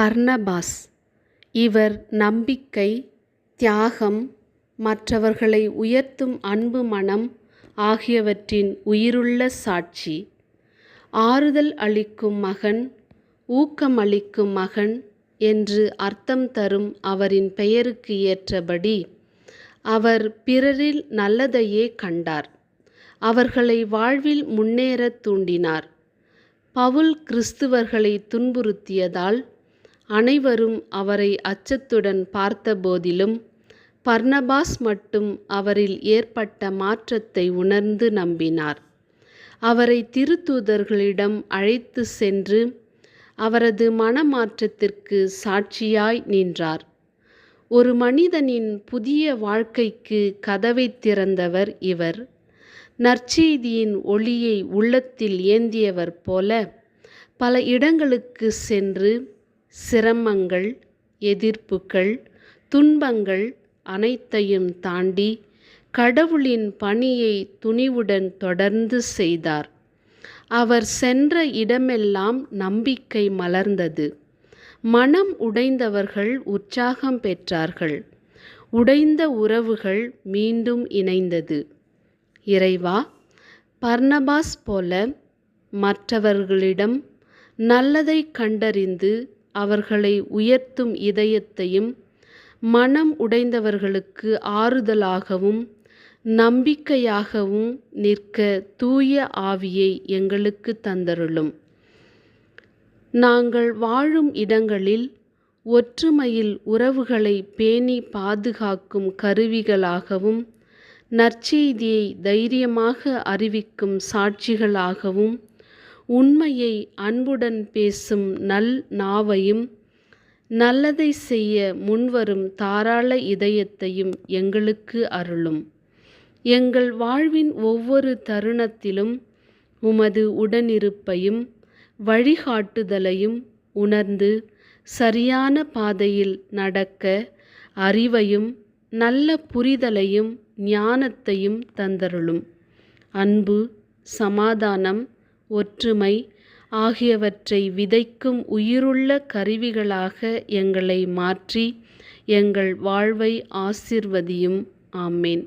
பர்னபாஸ். இவர் நம்பிக்கை, தியாகம், மற்றவர்களை உயர்த்தும் அன்பு மனம் ஆகியவற்றின் உயிருள்ள சாட்சி. ஆறுதல் அளிக்கும் மகன், ஊக்கமளிக்கும் மகன் என்று அர்த்தம் தரும் அவரின் பெயருக்கு ஏற்றபடி அவர் பிறரில் நல்லதையே கண்டார். அவர்களை வாழ்வில் முன்னேறத் தூண்டினார். பவுல் கிறிஸ்துவர்களை துன்புறுத்தியதால் அனைவரும் அவரை அச்சத்துடன் பார்த்தபோதிலும் பர்னபாஸ் மட்டும் அவரில் ஏற்பட்ட மாற்றத்தை உணர்ந்து நம்பினார். அவரை திருத்தூதர்களிடம் அழைத்து சென்று அவரது மனமாற்றத்திற்கு சாட்சியாய் நின்றார். ஒரு மனிதனின் புதிய வாழ்க்கைக்கு கதவை திறந்தவர் இவர். நற்செய்தியின் ஒளியை உள்ளத்தில் ஏந்தியவர் போல பல இடங்களுக்கு சென்று சிரமங்கள், எதிர்ப்புகள், துன்பங்கள் அனைத்தையும் தாண்டி கடவுளின் பணியை துணிவுடன் தொடர்ந்து செய்தார். அவர் சென்ற இடமெல்லாம் நம்பிக்கை மலர்ந்தது. மனம் உடைந்தவர்கள் உற்சாகம் பெற்றார்கள். உடைந்த உறவுகள் மீண்டும் இணைந்தது. இறைவா, பர்னபாஸ் போல மற்றவர்களிடம் நல்லதை கண்டறிந்து அவர்களை உயர்த்தும் இதயத்தையும், மனம் உடைந்தவர்களுக்கு ஆறுதலாகவும் நம்பிக்கையாகவும் நிற்க தூய ஆவியை எங்களுக்கு தந்தருளும். நாங்கள் வாழும் இடங்களில் ஒற்றுமையில் உறவுகளை பேணி பாதுகாக்கும் கருவிகளாகவும், நற்செய்தியை தைரியமாக அறிவிக்கும் சாட்சிகளாகவும், உண்மையை அன்புடன் பேசும் நல் நாவையும், நல்லதை செய்ய முன்வரும் தாராள இதயத்தையும் எங்களுக்கு அருளும். எங்கள் வாழ்வின் ஒவ்வொரு தருணத்திலும் உமது உடனிருப்பையும் வழிகாட்டுதலையும் உணர்ந்து சரியான பாதையில் நடக்க அறிவையும் நல்ல புரிதலையும் ஞானத்தையும் தந்தருளும். அன்பு, சமாதானம், ஒற்றுமை ஆகியவற்றை விதைக்கும் உயிருள்ள கருவிகளாக எங்களை மாற்றி எங்கள் வாழ்வை ஆசீர்வதியும். ஆமேன்.